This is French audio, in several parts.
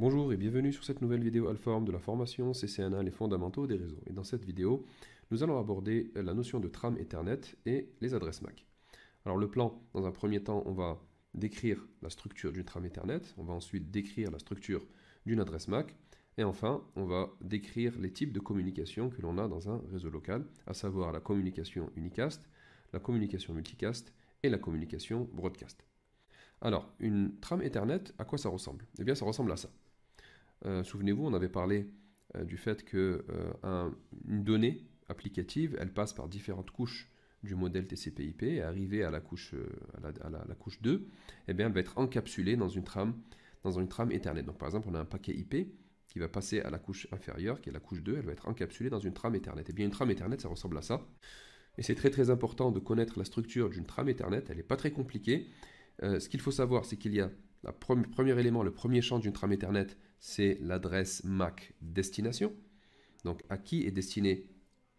Bonjour et bienvenue sur cette nouvelle vidéo Alform de la formation CCNA, les fondamentaux des réseaux. Et dans cette vidéo, nous allons aborder la notion de trame Ethernet et les adresses MAC. Alors le plan, dans un premier temps, on va décrire la structure d'une trame Ethernet, on va ensuite décrire la structure d'une adresse MAC, et enfin, on va décrire les types de communication que l'on a dans un réseau local, à savoir la communication unicast, la communication multicast et la communication broadcast. Alors, une trame Ethernet, à quoi ça ressemble? Eh bien, ça ressemble à ça. Souvenez-vous, on avait parlé du fait que une donnée applicative, elle passe par différentes couches du modèle TCP/IP et arrivée à la couche, la couche 2, eh bien, elle va être encapsulée dans une trame Ethernet. Donc, par exemple, on a un paquet IP qui va passer à la couche inférieure, qui est la couche 2, elle va être encapsulée dans une trame Ethernet. Eh bien, une trame Ethernet, ça ressemble à ça. Et c'est très très important de connaître la structure d'une trame Ethernet, elle n'est pas très compliquée. Ce qu'il faut savoir, c'est qu'il y a le premier élément, le premier champ d'une trame Ethernet, c'est l'adresse MAC destination. Donc à qui est destinée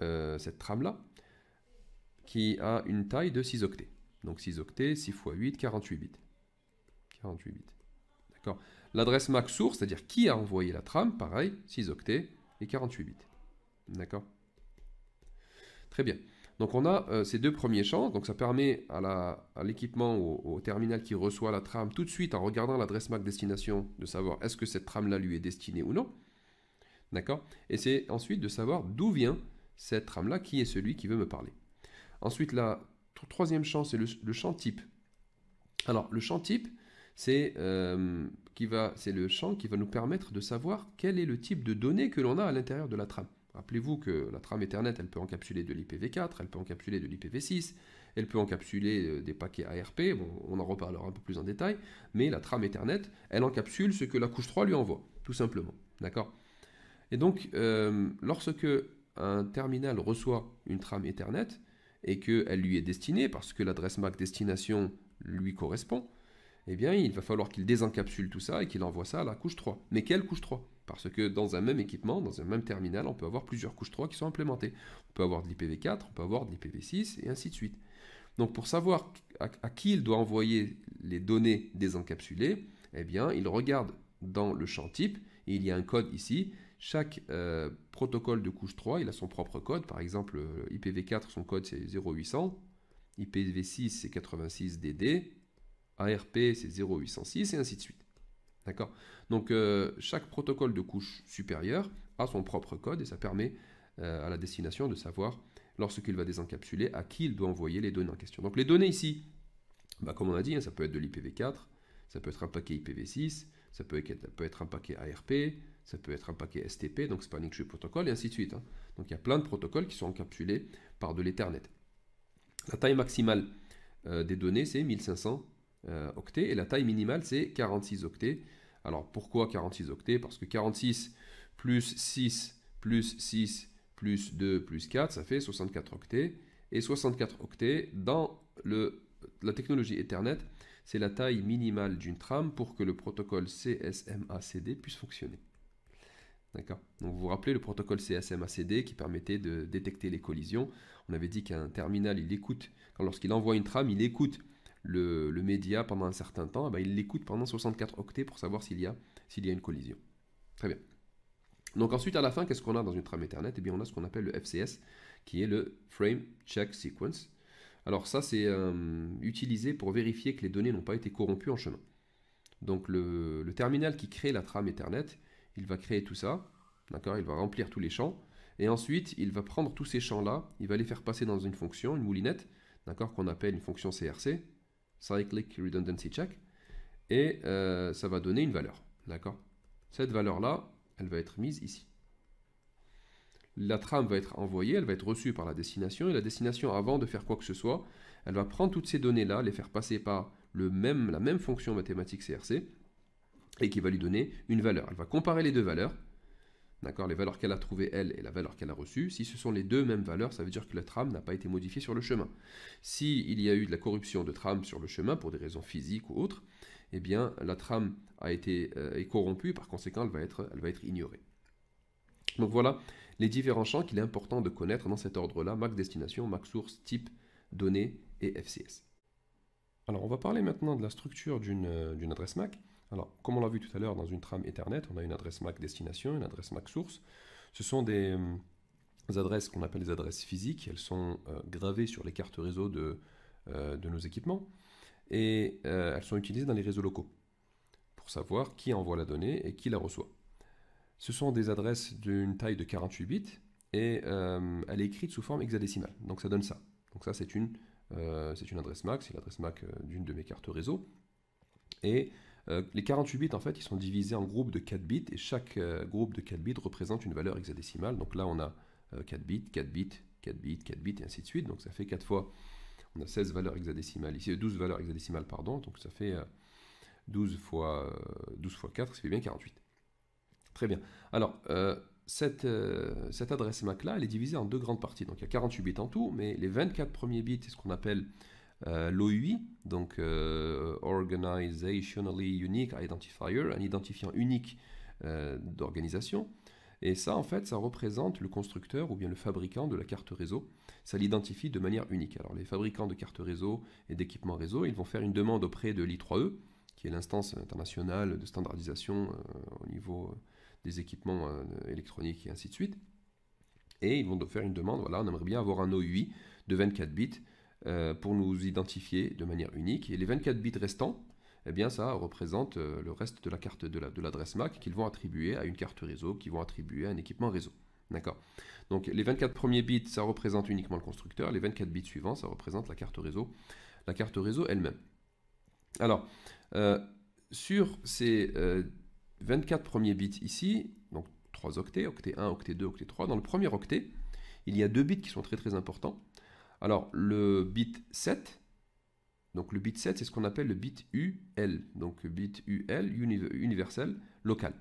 cette trame-là, qui a une taille de 6 octets. Donc 6 octets, 6 x 8, 48 bits. 48 bits. D'accord. L'adresse MAC source, c'est-à-dire qui a envoyé la trame, pareil, 6 octets et 48 bits. D'accord. Très bien. Donc on a ces deux premiers champs, donc ça permet à l'équipement, au terminal qui reçoit la trame, tout de suite en regardant l'adresse MAC destination, de savoir est-ce que cette trame-là lui est destinée ou non. D'accord. Et c'est ensuite de savoir d'où vient cette trame-là, qui est celui qui veut me parler. Ensuite, le troisième champ, c'est le champ type. Alors, le champ type, c'est le champ qui va nous permettre de savoir quel est le type de données que l'on a à l'intérieur de la trame. Rappelez-vous que la trame Ethernet, elle peut encapsuler de l'IPv4, elle peut encapsuler de l'IPv6, elle peut encapsuler des paquets ARP, bon, on en reparlera un peu plus en détail, mais la trame Ethernet, elle encapsule ce que la couche 3 lui envoie, tout simplement. D'accord ? Et donc, lorsque un terminal reçoit une trame Ethernet et qu'elle lui est destinée, parce que l'adresse MAC destination lui correspond, eh bien, il va falloir qu'il désencapsule tout ça et qu'il envoie ça à la couche 3. Mais quelle couche 3? Parce que dans un même équipement, dans un même terminal, on peut avoir plusieurs couches 3 qui sont implémentées. On peut avoir de l'IPv4, on peut avoir de l'IPv6 et ainsi de suite. Donc pour savoir à qui il doit envoyer les données désencapsulées, eh bien, il regarde dans le champ type, et il y a un code ici. Chaque protocole de couche 3, il a son propre code. Par exemple, IPv4, son code c'est 0800, IPv6 c'est 86DD, ARP c'est 0806 et ainsi de suite. D'accord. Donc chaque protocole de couche supérieure a son propre code et ça permet à la destination de savoir, lorsqu'il va désencapsuler, à qui il doit envoyer les données en question. Donc les données ici, comme on a dit, ça peut être de l'IPv4, ça peut être un paquet IPv6, ça peut être un paquet ARP, ça peut être un paquet STP, donc Spanning Tree Protocol, et ainsi de suite. Donc il y a plein de protocoles qui sont encapsulés par de l'Ethernet. La taille maximale des données, c'est 1500 octets, et la taille minimale, c'est 46 octets. Alors pourquoi 46 octets? Parce que 46 plus 6 plus 6 plus 2 plus 4, ça fait 64 octets. Et 64 octets, dans la technologie Ethernet, c'est la taille minimale d'une trame pour que le protocole CSMA/CD puisse fonctionner. D'accord. Donc vous vous rappelez le protocole CSMA/CD qui permettait de détecter les collisions. On avait dit qu'un terminal, il écoute, lorsqu'il envoie une trame, il écoute le média pendant un certain temps. Eh bien, il l'écoute pendant 64 octets pour savoir s'il y a une collision. Très bien. Donc ensuite, à la fin, qu'est-ce qu'on a dans une trame Ethernet? Eh bien, on a ce qu'on appelle le FCS, qui est le Frame Check Sequence. Alors ça, c'est utilisé pour vérifier que les données n'ont pas été corrompues en chemin. Donc le terminal qui crée la trame Ethernet, il va créer tout ça, d'accord, il va remplir tous les champs, et ensuite il va prendre tous ces champs-là, il va les faire passer dans une fonction, une moulinette, d'accord, qu'on appelle une fonction CRC, Cyclic Redundancy Check, et ça va donner une valeur, d'accord. Cette valeur-là, elle va être mise ici. La trame va être envoyée, elle va être reçue par la destination, et la destination, avant de faire quoi que ce soit, elle va prendre toutes ces données-là, les faire passer par la même fonction mathématique CRC, et qui va lui donner une valeur. Elle va comparer les deux valeurs, d'accord, les valeurs qu'elle a trouvées, elle, et la valeur qu'elle a reçue. Si ce sont les deux mêmes valeurs, ça veut dire que la trame n'a pas été modifiée sur le chemin. S'il y a eu de la corruption de trame sur le chemin, pour des raisons physiques ou autres, eh bien, la trame est corrompue, par conséquent, elle va être ignorée. Donc voilà les différents champs qu'il est important de connaître dans cet ordre-là: MAC destination, MAC source, type, données et FCS. Alors on va parler maintenant de la structure d'une adresse MAC. Alors, comme on l'a vu tout à l'heure dans une trame Ethernet, on a une adresse MAC destination, une adresse MAC source. Ce sont des adresses qu'on appelle des adresses physiques. Elles sont gravées sur les cartes réseau de nos équipements et elles sont utilisées dans les réseaux locaux pour savoir qui envoie la donnée et qui la reçoit. Ce sont des adresses d'une taille de 48 bits et elle est écrite sous forme hexadécimale. Donc ça donne ça. Donc ça c'est une adresse MAC, c'est l'adresse MAC d'une de mes cartes réseau. Et les 48 bits en fait ils sont divisés en groupes de 4 bits et chaque groupe de 4 bits représente une valeur hexadécimale. Donc là on a 4 bits, 4 bits, 4 bits, 4 bits et ainsi de suite. Donc ça fait 4 fois, on a 16 valeurs hexadécimales, ici 12 valeurs hexadécimales pardon, donc ça fait 12 fois 4, ça fait bien 48. Très bien. Alors, cette adresse MAC là, elle est divisée en deux grandes parties. Donc il y a 48 bits en tout, mais les 24 premiers bits, c'est ce qu'on appelle l'OUI, donc Organizationally Unique Identifier, un identifiant unique d'organisation. Et ça, en fait, ça représente le constructeur ou bien le fabricant de la carte réseau. Ça l'identifie de manière unique. Alors, les fabricants de cartes réseau et d'équipements réseau, ils vont faire une demande auprès de l'I3E, qui est l'instance internationale de standardisation au niveau des équipements électroniques et ainsi de suite. Et ils vont faire une demande, voilà, on aimerait bien avoir un OUI de 24 bits pour nous identifier de manière unique. Et les 24 bits restants, eh bien ça représente le reste de la carte de l'adresse MAC qu'ils vont attribuer à une carte réseau, qu'ils vont attribuer à un équipement réseau. D'accord. Donc les 24 premiers bits, ça représente uniquement le constructeur. Les 24 bits suivants, ça représente la carte réseau elle-même. Alors, sur ces 24 premiers bits ici, donc 3 octets, octet 1, octet 2, octet 3, dans le premier octet, il y a 2 bits qui sont très très importants. Alors, le bit 7, donc le bit 7, c'est ce qu'on appelle le bit UL, donc bit UL, universel, local.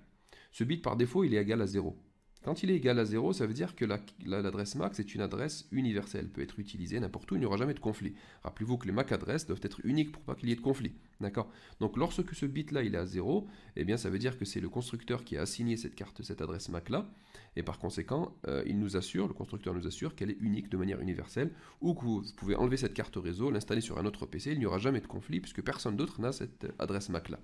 Ce bit, par défaut, il est égal à 0. Quand il est égal à 0, ça veut dire que l'adresse MAC, c'est une adresse universelle, peut être utilisée n'importe où, il n'y aura jamais de conflit. Rappelez-vous que les MAC adresses doivent être uniques pour pas qu'il y ait de conflit. D'accord. Donc lorsque ce bit-là il est à 0, eh bien ça veut dire que c'est le constructeur qui a assigné cette adresse MAC-là, et par conséquent, le constructeur nous assure qu'elle est unique de manière universelle, ou que vous pouvez enlever cette carte réseau, l'installer sur un autre PC, il n'y aura jamais de conflit, puisque personne d'autre n'a cette adresse MAC-là.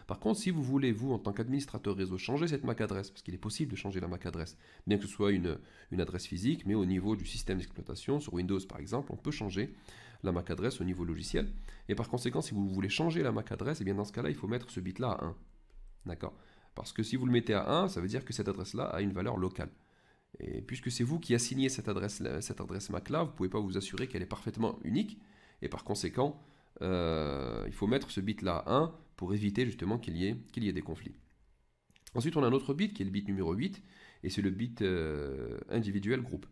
Par contre, si vous voulez, vous, en tant qu'administrateur réseau, changer cette MAC adresse, parce qu'il est possible de changer la MAC adresse, bien que ce soit une adresse physique, mais au niveau du système d'exploitation, sur Windows par exemple, on peut changer la MAC adresse au niveau logiciel. Et par conséquent, si vous voulez changer la MAC adresse, et bien dans ce cas-là, il faut mettre ce bit-là à 1. D'accord. Parce que si vous le mettez à 1, ça veut dire que cette adresse-là a une valeur locale. Et puisque c'est vous qui assignez cette adresse MAC-là, vous ne pouvez pas vous assurer qu'elle est parfaitement unique. Et par conséquent, il faut mettre ce bit-là à 1 pour éviter justement qu'il y ait des conflits. Ensuite, on a un autre bit qui est le bit numéro 8, et c'est le bit individuel groupe.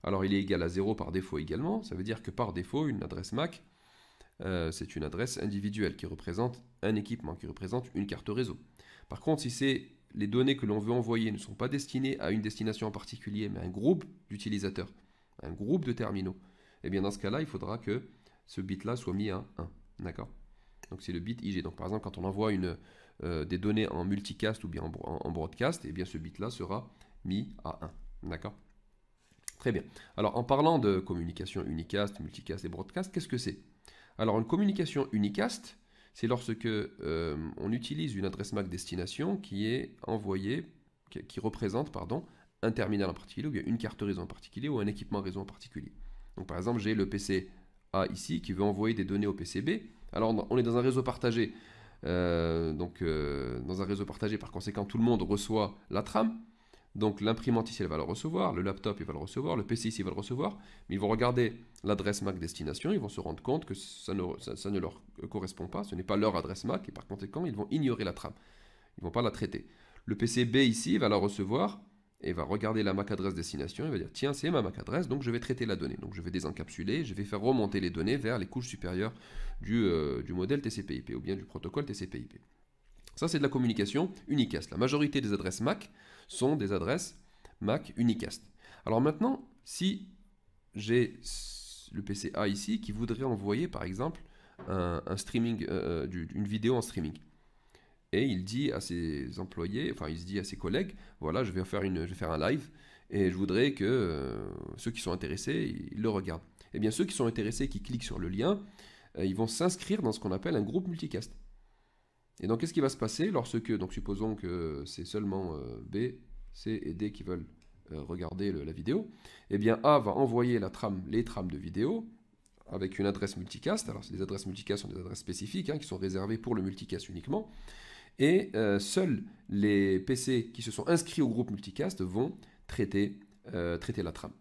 Alors, il est égal à 0 par défaut également, ça veut dire que par défaut, une adresse MAC, c'est une adresse individuelle qui représente un équipement, qui représente une carte réseau. Par contre, si les données que l'on veut envoyer ne sont pas destinées à une destination en particulier, mais à un groupe d'utilisateurs, un groupe de terminaux, et bien dans ce cas-là, il faudra que ce bit-là soit mis à 1. D'accord. Donc c'est le bit IG. Donc par exemple, quand on envoie des données en multicast ou bien en broadcast, et bien ce bit-là sera mis à 1. D'accord. Très bien. Alors en parlant de communication unicast, multicast et broadcast, qu'est-ce que c'est? Alors une communication unicast, c'est lorsque on utilise une adresse MAC destination qui est envoyée, qui représente un terminal en particulier, ou bien une carte réseau en particulier, ou un équipement réseau en particulier. Donc par exemple, j'ai le PC A ici qui veut envoyer des données au PC B. Alors on est dans un réseau partagé, dans un réseau partagé, par conséquent tout le monde reçoit la trame. Donc l'imprimante ici elle va le recevoir, le laptop il va le recevoir, le PC ici il va le recevoir, mais ils vont regarder l'adresse MAC destination, ils vont se rendre compte que ça ne leur correspond pas, ce n'est pas leur adresse MAC, et par conséquent ils vont ignorer la trame, ils ne vont pas la traiter. Le PC B ici va la recevoir, et va regarder la MAC adresse destination, il va dire tiens c'est ma MAC adresse, donc je vais traiter la donnée, donc je vais désencapsuler, je vais faire remonter les données vers les couches supérieures du modèle TCP/IP ou bien du protocole TCP/IP. Ça c'est de la communication unicast. La majorité des adresses MAC sont des adresses MAC unicast. Alors maintenant, si j'ai le PC A ici qui voudrait envoyer par exemple un streaming, une vidéo en streaming, et il dit à ses employés, enfin il se dit à ses collègues, voilà, je vais faire un live et je voudrais que ceux qui sont intéressés, ils le regardent. Et bien ceux qui sont intéressés, qui cliquent sur le lien, ils vont s'inscrire dans ce qu'on appelle un groupe multicast. Et donc, qu'est-ce qui va se passer lorsque, donc supposons que c'est seulement B, C et D qui veulent regarder la vidéo, eh bien A va envoyer les trames de vidéo avec une adresse multicast. Alors, ces adresses multicast sont des adresses spécifiques qui sont réservées pour le multicast uniquement. Et seuls les PC qui se sont inscrits au groupe multicast vont traiter la trame.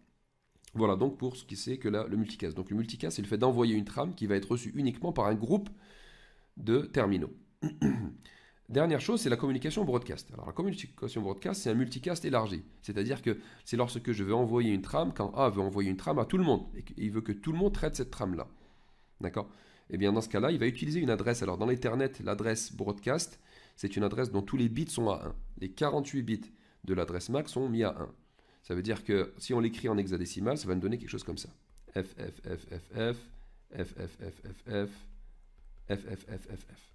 Voilà donc pour ce qui c'est que le multicast. Donc le multicast, c'est le fait d'envoyer une trame qui va être reçue uniquement par un groupe de terminaux. Dernière chose, c'est la communication broadcast. Alors la communication broadcast, c'est un multicast élargi. C'est-à-dire que c'est lorsque je veux envoyer une trame, quand A veut envoyer une trame à tout le monde, et qu'il veut que tout le monde traite cette trame-là. D'accord? Et bien dans ce cas-là, il va utiliser une adresse. Alors dans l'Ethernet, l'adresse broadcast, c'est une adresse dont tous les bits sont à 1. Les 48 bits de l'adresse MAC sont mis à 1. Ça veut dire que si on l'écrit en hexadécimal, ça va nous donner quelque chose comme ça. FFFFF, FFFFF, FFFFF.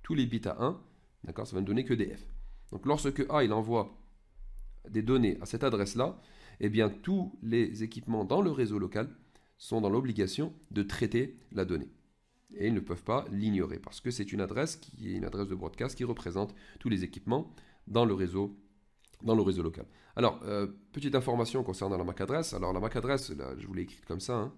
Tous les bits à 1, d'accord, ça va ne donner que des F. Donc lorsque A il envoie des données à cette adresse-là, eh bien tous les équipements dans le réseau local sont dans l'obligation de traiter la donnée. Et ils ne peuvent pas l'ignorer parce que c'est une adresse qui est une adresse de broadcast qui représente tous les équipements dans le réseau local. Alors, petite information concernant la MAC adresse. Alors, la MAC adresse, là, je vous l'ai écrite comme ça,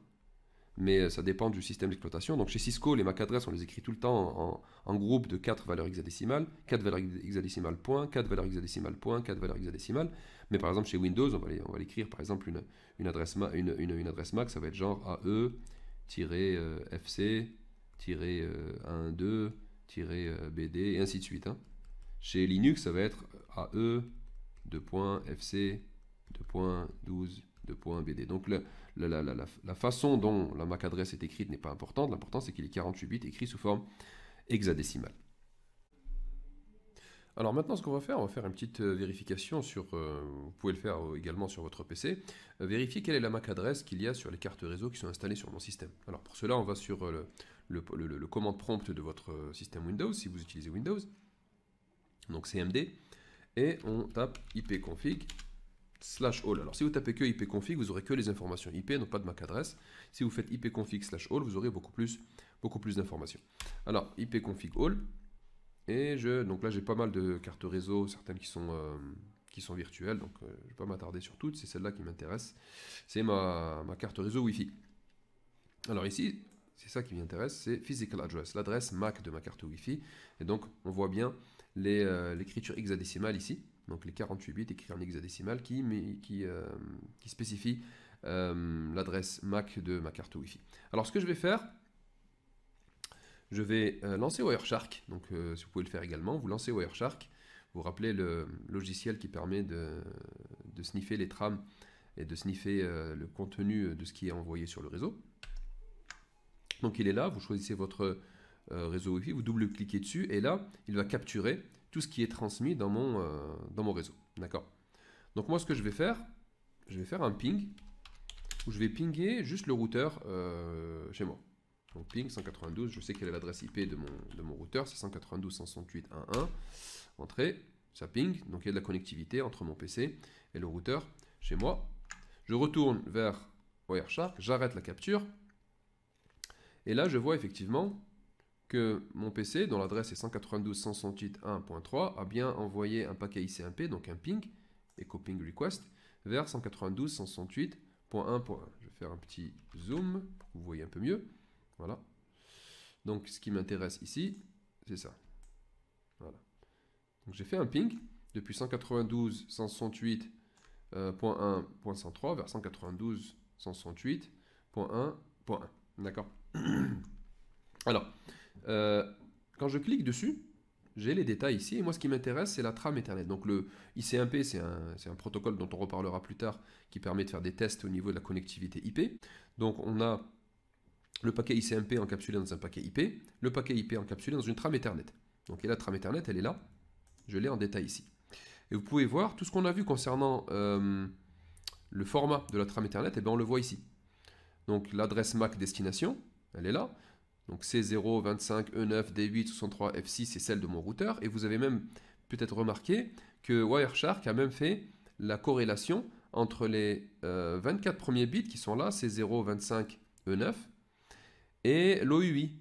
mais ça dépend du système d'exploitation. Donc, chez Cisco, les MAC adresses, on les écrit tout le temps en groupe de 4 valeurs hexadécimales, 4 valeurs hexadécimales point, 4 valeurs hexadécimales point, 4 valeurs hexadécimales. Mais par exemple, chez Windows, on va l'écrire, par exemple, une adresse MAC, ça va être genre AE-12-BD, et ainsi de suite. Chez Linux, ça va être AE, 2.FC, 2.12, 2.BD. Donc la façon dont la MAC adresse est écrite n'est pas importante. L'important, c'est qu'il y ait 48 bits écrits sous forme hexadécimale. Alors maintenant, ce qu'on va faire une petite vérification sur, vous pouvez le faire également sur votre PC, vérifier quelle est la MAC adresse qu'il y a sur les cartes réseau qui sont installées sur mon système. Alors pour cela, on va sur le commande prompt de votre système Windows, si vous utilisez Windows, donc CMD, et on tape ipconfig/all. Alors si vous tapez que ipconfig, vous aurez que les informations IP, non pas de MAC adresse. Si vous faites ipconfig/all, vous aurez beaucoup plus d'informations. Alors ipconfig/all. Et donc là, j'ai pas mal de cartes réseau, certaines qui sont virtuelles, donc je ne vais pas m'attarder sur toutes, c'est celle-là qui m'intéresse. C'est ma carte réseau Wi-Fi. Alors ici, c'est ça qui m'intéresse, c'est Physical Address, l'adresse MAC de ma carte Wi-Fi. Et donc, on voit bien l'écriture hexadécimale ici, donc les 48 bits écrits en hexadécimal qui spécifie l'adresse MAC de ma carte Wi-Fi. Alors, ce que je vais faire, je vais lancer Wireshark, donc si vous pouvez le faire également, vous lancez Wireshark, vous rappelez le logiciel qui permet de sniffer les trames et de sniffer le contenu de ce qui est envoyé sur le réseau. Donc il est là, vous choisissez votre réseau Wi-Fi, vous double-cliquez dessus et là, il va capturer tout ce qui est transmis dans mon réseau. D'accord. Donc moi, ce que je vais faire un ping où je vais pinguer juste le routeur chez moi. Donc ping 192, je sais quelle est l'adresse IP de mon routeur, c'est 192.168.1.1. Entrée, ça ping, donc il y a de la connectivité entre mon PC et le routeur chez moi. Je retourne vers Wireshark, j'arrête la capture. Et là, je vois effectivement que mon PC, dont l'adresse est 192.168.1.3, a bien envoyé un paquet ICMP, donc un ping, echo ping request, vers 192.168.1.1. Je vais faire un petit zoom pour que vous voyez un peu mieux. Voilà. Donc, ce qui m'intéresse ici, c'est ça. Voilà. Donc, j'ai fait un ping depuis 192.168.1.1.103 vers 192.168.1.1. D'accord. Alors, quand je clique dessus, j'ai les détails ici. Et moi, ce qui m'intéresse, c'est la trame Ethernet. Donc, le ICMP, c'est un protocole dont on reparlera plus tard, qui permet de faire des tests au niveau de la connectivité IP. Donc, on a le paquet ICMP encapsulé dans un paquet IP, le paquet IP encapsulé dans une trame Ethernet. Donc, et la trame Ethernet, elle est là. Je l'ai en détail ici. Et vous pouvez voir tout ce qu'on a vu concernant le format de la trame Ethernet, et bien on le voit ici. Donc, l'adresse MAC destination, elle est là. Donc, C025E9D863F6, c'est celle de mon routeur. Et vous avez même peut-être remarqué que Wireshark a même fait la corrélation entre les 24 premiers bits qui sont là, C025E9, et l'OUI.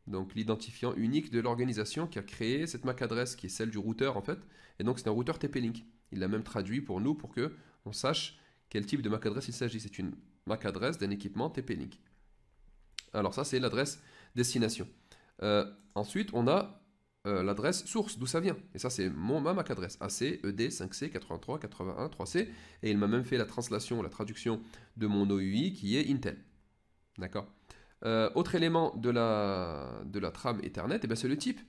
donc l'identifiant unique de l'organisation qui a créé cette MAC adresse, qui est celle du routeur en fait. Et donc c'est un routeur TP-Link. Il l'a même traduit pour nous pour que on sache quel type de MAC adresse il s'agit. C'est une MAC adresse d'un équipement TP-Link. Alors ça, c'est l'adresse destination. Ensuite, on a l'adresse source, d'où ça vient. Et ça, c'est ma MAC adresse. AC, ED, 5C, 83, 81, 3C. Et il m'a même fait la translation, la traduction de mon OUI qui est Intel. D'accord. Autre élément de la trame Ethernet, eh c'est le type.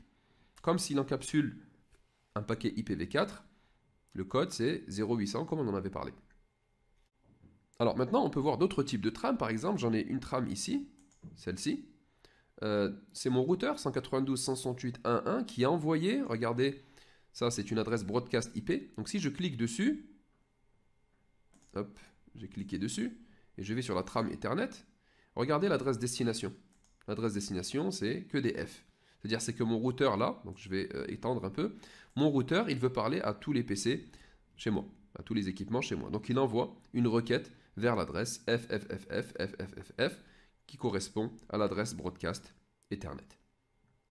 Comme s'il encapsule un paquet IPv4, le code c'est 0800 comme on en avait parlé. Alors maintenant, on peut voir d'autres types de trames. Par exemple, j'en ai une trame ici, celle-ci. C'est mon routeur 192.168.1.1 qui a envoyé, regardez, ça c'est une adresse broadcast IP. Donc si je clique dessus, hop, j'ai cliqué dessus, et je vais sur la trame Ethernet, regardez l'adresse destination. L'adresse destination, c'est que des F. C'est-à-dire c'est que mon routeur là, donc je vais étendre un peu, mon routeur, il veut parler à tous les PC chez moi, à tous les équipements chez moi. Donc il envoie une requête vers l'adresse FFFF qui correspond à l'adresse broadcast Ethernet.